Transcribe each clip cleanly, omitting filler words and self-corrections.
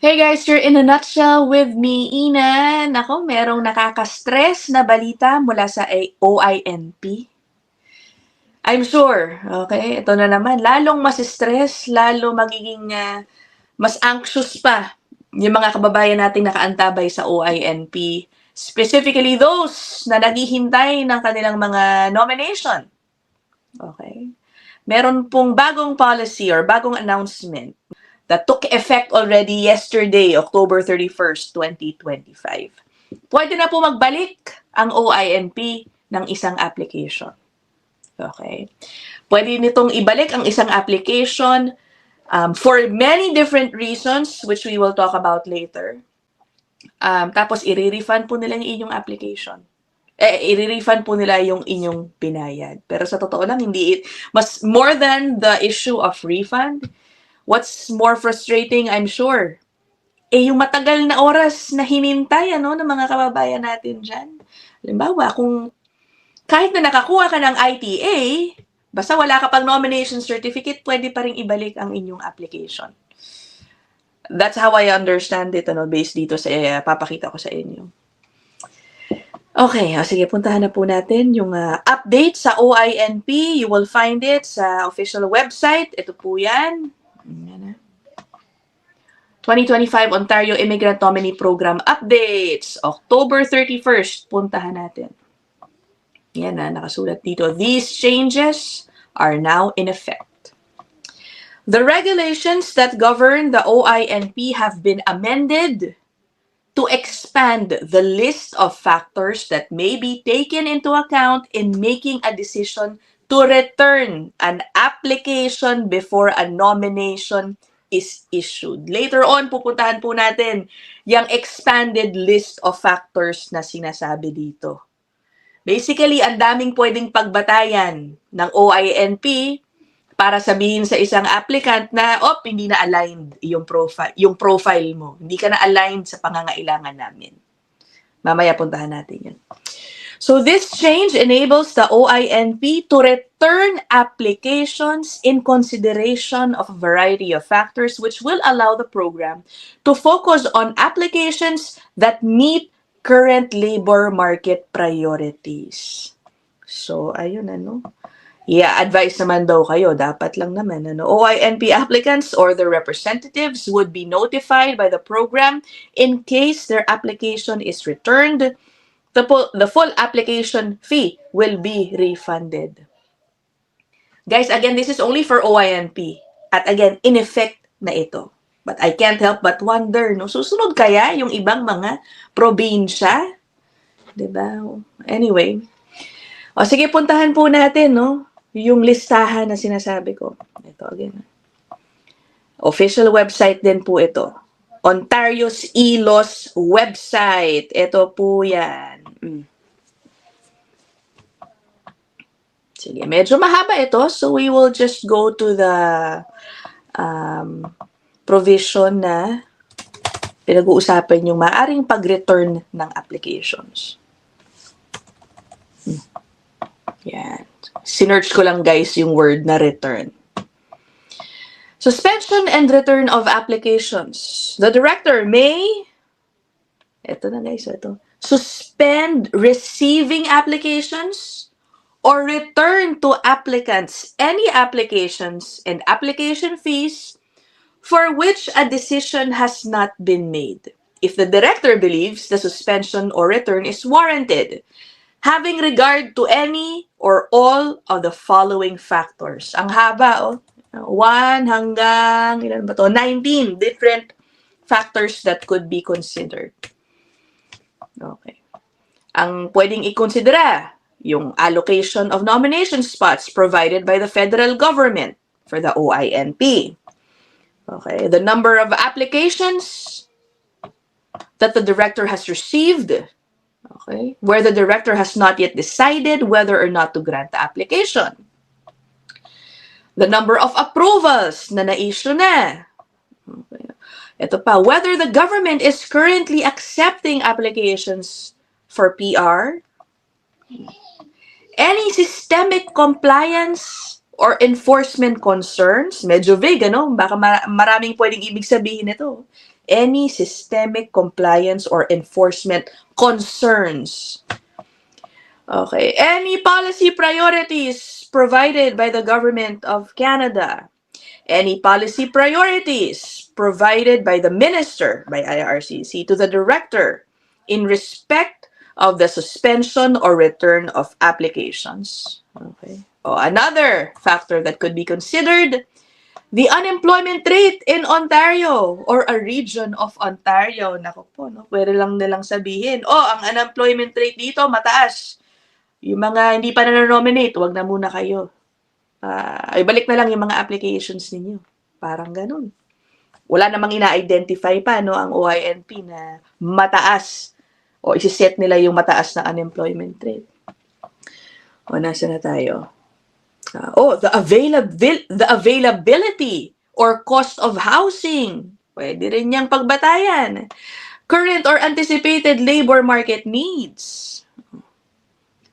Hey guys, you're in a nutshell with me, Ina. Nako, merong nakaka-stress na balita mula sa OINP. I'm sure, okay, ito na naman, lalong mas-stress, lalo magiging mas anxious pa yung mga kababayan nating nakaantabay sa OINP. Specifically those na naghihintay ng kanilang mga nomination. Okay? Meron pong bagong policy or bagong announcement that took effect already yesterday, October 31st, 2025. Pwede na po magbalik ang OINP ng isang application. Okay? Pwede nitong ibalik ang isang application for many different reasons, which we will talk about later. Tapos, i-refund po nila yung inyong application. I-refund po nila yung inyong binayad. Pero sa totoo lang, mas more than the issue of refund, what's more frustrating, I'm sure, yung matagal na oras na hinintay, ng mga kababayan natin dyan. Halimbawa, kung kahit na nakakuha ka ng ITA, basta wala ka pang nomination certificate, pwede pa rin ibalik ang inyong application. That's how I understand it, based dito sa papakita ko sa inyo. Okay, sige, puntahan na po natin yung update sa OINP. You will find it sa official website. Ito po yan. 2025 Ontario Immigrant Nominee Program Updates. October 31st, puntahan natin. Yan nakasulat dito. These changes are now in effect. The regulations that govern the OINP have been amended to expand the list of factors that may be taken into account in making a decision to return an application before a nomination is issued. Later on, pupuntahan po natin yung expanded list of factors na sinasabi dito. Basically, ang daming pwedeng pagbatayan ng OINP para sabihin sa isang applicant na, hindi na aligned yung profile mo. Hindi ka na aligned sa pangangailangan namin. Mamaya puntahan natin yun. So this change enables the OINP to return applications in consideration of a variety of factors which will allow the program to focus on applications that meet current labor market priorities. So, ayun advice naman daw kayo, dapat lang naman, OINP applicants or their representatives would be notified by the program in case their application is returned. The full application fee will be refunded. Guys, again, this is only for OINP. At again, in effect na ito. But I can't help but wonder, susunod kaya yung ibang mga probinsya? Diba? Anyway. Sige, puntahan po natin, yung listahan na sinasabi ko. Ito again. Official website din po ito. Ontario's e-laws website. Ito po yan. Sige, medyo mahaba ito. So we will just go to the provision na pinag-uusapan yung maaring pag-return ng applications. Yan. Sinearch ko lang guys yung word na return. Suspension and return of applications. The director may, ito na guys, suspend receiving applications or return to applicants any applications and application fees for which a decision has not been made, if the director believes the suspension or return is warranted, having regard to any or all of the following factors. Ang haba, 1 hanggang, 19 different factors that could be considered. Okay. Ang pwedeng i-considera, yung allocation of nomination spots provided by the federal government for the OINP. Okay. The number of applications that the director has received. Okay, where the director has not yet decided whether or not to grant the application. The number of approvals na na-issue na. Okay. Ito pa, whether the government is currently accepting applications for PR, any systemic compliance or enforcement concerns, medyo vague, baka maraming pwedeng ibig sabihin nito. any systemic compliance or enforcement concerns. Okay. Any policy priorities provided by the Government of Canada. Any policy priorities provided by the Minister, by IRCC, to the Director in respect of the suspension or return of applications. Okay. Another factor that could be considered, the unemployment rate in Ontario or a region of Ontario. Naku po, no? Pwede lang nilang sabihin, ang unemployment rate dito mataas. Yung mga hindi pa na-nominate, wag na muna kayo. Ibalik na lang yung mga applications ninyo. Parang ganun. Wala namang ina-identify pa no, ang OINP na mataas o isi-set nila yung mataas na unemployment rate. Nasa na tayo? The availability or cost of housing. Pwede rin niyang pagbatayan. Current or anticipated labor market needs.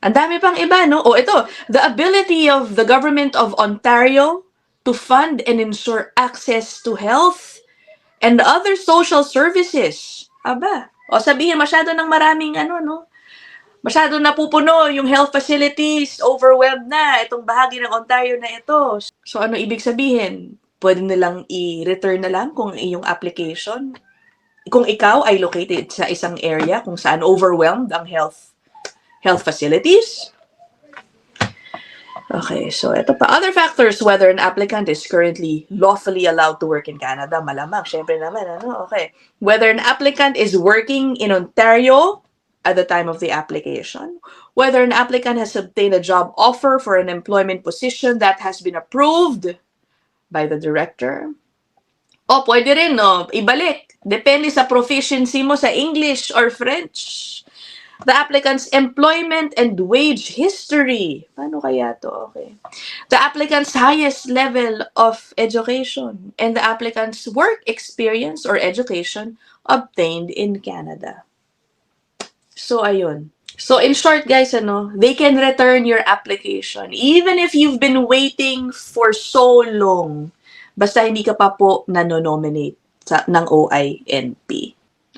Ang dami pang iba, no? Ito, the ability of the Government of Ontario to fund and ensure access to health and other social services. Aba, sabihin masyado ng maraming no? Masyado napupuno yung health facilities, overwhelmed na itong bahagi ng Ontario na ito. So ano ibig sabihin? Pwede nilang i-return na lang kung iyong application. Kung ikaw ay located sa isang area kung saan overwhelmed ang health facilities. Okay, so ito pa. Other factors, whether an applicant is currently lawfully allowed to work in Canada. Malamang, syempre naman, Okay. Whether an applicant is working in Ontario at the time of the application. Whether an applicant has obtained a job offer for an employment position that has been approved by the director. Pwede rin, no? Ibalik. Depende sa proficiency mo sa English or French. The applicant's employment and wage history. Paano kaya to? Okay. The applicant's highest level of education and the applicant's work experience or education obtained in Canada. So, ayun. So, in short, guys, they can return your application even if you've been waiting for so long. Basta hindi ka pa po nanonominate ng OINP.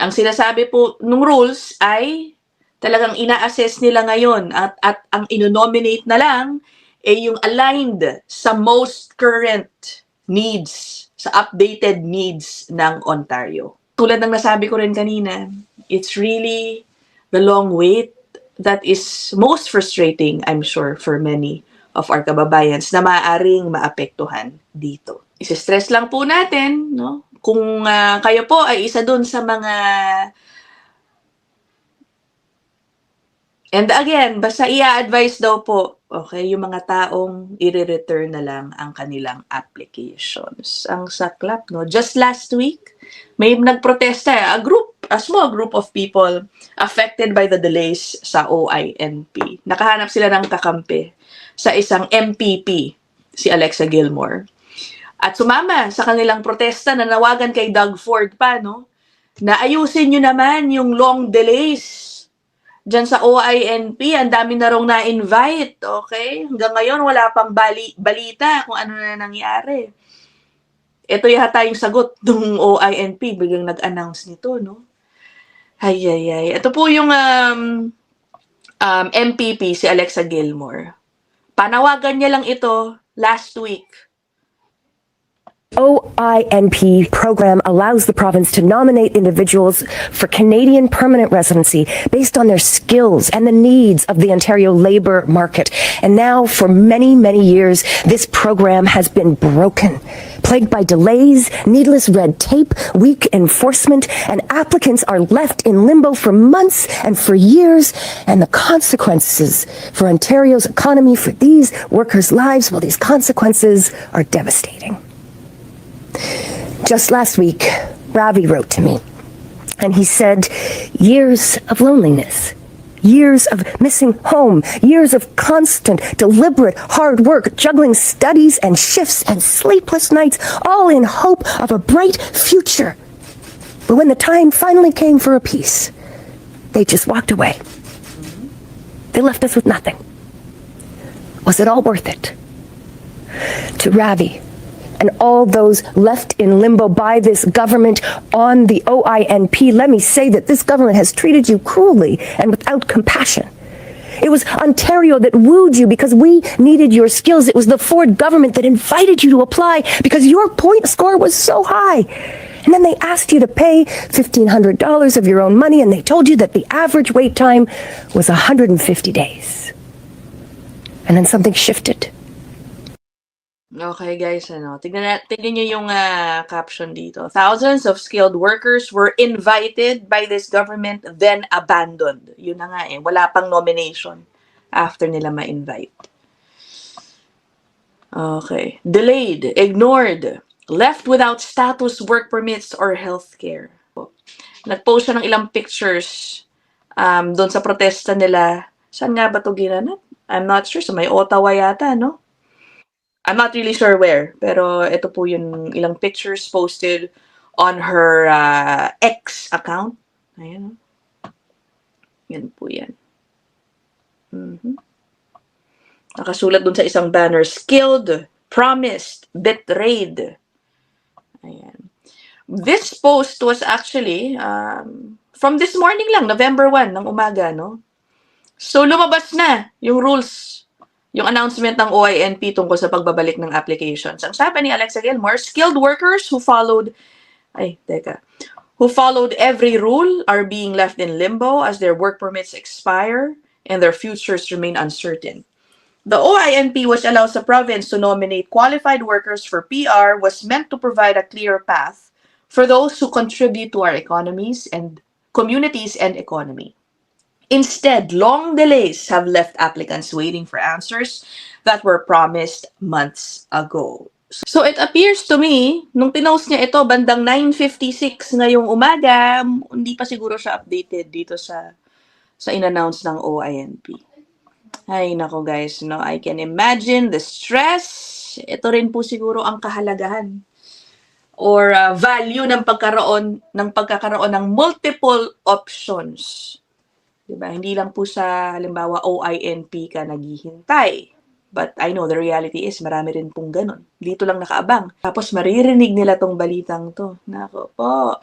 Ang sinasabi po nung rules ay talagang ina-assess nila ngayon at ang inonominate na lang ay yung aligned sa most current needs, sa updated needs ng Ontario. Tulad ng nasabi ko rin kanina, it's really the long wait that is most frustrating, I'm sure, for many of our kababayans na maaaring maapektuhan dito. Isa-stress lang po natin, no? Kung kayo po ay isa dun sa mga And again, basta i-advise daw po, okay, yung mga taong i-return na lang ang kanilang applications. Ang saklap, no? Just last week, may nagprotesta, a small group of people affected by the delays sa OINP. Nakahanap sila ng kakampi sa isang MPP, si Alexa Gilmore. At sumama sa kanilang protesta na nawagan kay Doug Ford pa, no? Na ayusin nyo naman yung long delays diyan sa OINP. Ang dami na rong na-invite, okay? Hanggang ngayon, wala pang balita kung ano na nangyari. Ito yata yung sagot ng OINP, biglang nag-announce nito, no? Ay. Ito po yung MPP, si Alexa Gilmore. Panawagan niya lang ito last week. OINP program allows the province to nominate individuals for Canadian permanent residency based on their skills and the needs of the Ontario labour market. And now, for many, many years, this program has been broken, plagued by delays, needless red tape, weak enforcement, and applicants are left in limbo for months and for years. And the consequences for Ontario's economy, for these workers' lives, well, these consequences are devastating. Just last week, Ravi wrote to me, and he said, years of loneliness, years of missing home, years of constant, deliberate, hard work, juggling studies and shifts and sleepless nights, all in hope of a bright future. But when the time finally came for a peace, they just walked away. They left us with nothing. Was it all worth it? To Ravi and all those left in limbo by this government on the OINP. Let me say that this government has treated you cruelly and without compassion. It was Ontario that wooed you because we needed your skills. It was the Ford government that invited you to apply because your point score was so high. And then they asked you to pay $1,500 of your own money, and they told you that the average wait time was 150 days. And then something shifted. Okay guys, tignan niyo yung caption dito. Thousands of skilled workers were invited by this government, then abandoned. Yun na nga wala pang nomination after nila ma-invite. Okay. Delayed, ignored, left without status, work permits, or healthcare. Nag-post siya ng ilang pictures doon sa protesta nila. Saan nga ba ito ginanap? I'm not sure. So may Ottawa yata, no? I'm not really sure where, pero ito po yung ilang pictures posted on her X account. Ayan. Yan po yan. Nakasulat dun sa isang banner, skilled, promised, betrayed. Ayan. This post was actually from this morning lang, November 1 ng umaga, no? So lumabas na yung rules, yung announcement ng OINP tungkol sa pagbabalik ng applications. Ang sabi ni Alexa Gilmore, skilled workers who followed every rule are being left in limbo as their work permits expire and their futures remain uncertain. The OINP, which allows the province to nominate qualified workers for PR, was meant to provide a clear path for those who contribute to our economies and communities and economy. Instead, long delays have left applicants waiting for answers that were promised months ago. So it appears to me, nung pinost niya ito, bandang 9:56 ngayong umaga, hindi pa siguro siya updated dito sa in-announce ng OINP. Ay, nako guys, no, I can imagine the stress. Ito rin po siguro ang kahalagahan or value ng pagkakaroon ng multiple options. Diba? Hindi lang po sa, halimbawa, OINP ka naghihintay. But I know the reality is, marami rin pong ganun. Dito lang nakaabang. Tapos maririnig nila tong balitang to. Nako po.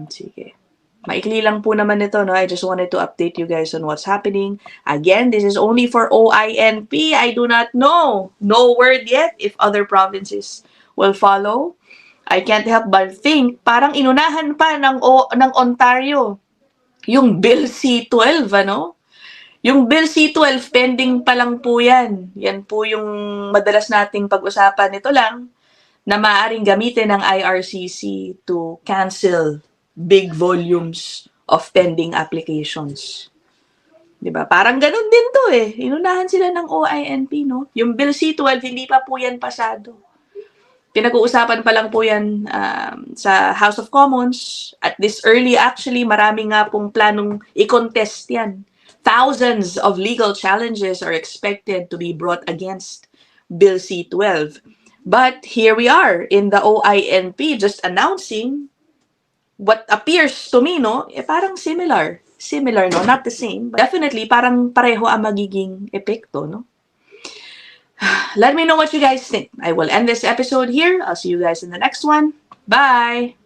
Sige. Maikli lang po naman ito, no? I just wanted to update you guys on what's happening. Again, this is only for OINP. I do not know. No word yet if other provinces will follow. I can't help but think, parang inunahan pa ng Ontario yung Bill C-12, ano? Yung Bill C-12, pending pa lang po yan. Yan po yung madalas nating pag-usapan. Nito lang, na maaaring gamitin ng IRCC to cancel big volumes of pending applications. Diba? Parang ganun din to Inunahan sila ng OINP, no? Yung Bill C-12, hindi pa po yan pasado. Pinag-uusapan pa lang po yan sa House of Commons. At this early, actually, marami nga pong planong i-contest yan. Thousands of legal challenges are expected to be brought against Bill C-12. But here we are in the OINP just announcing what appears to me, no? Parang similar. Similar, no? Not the same. But definitely, parang pareho ang magiging epekto, no? Let me know what you guys think. I will end this episode here. I'll see you guys in the next one. Bye!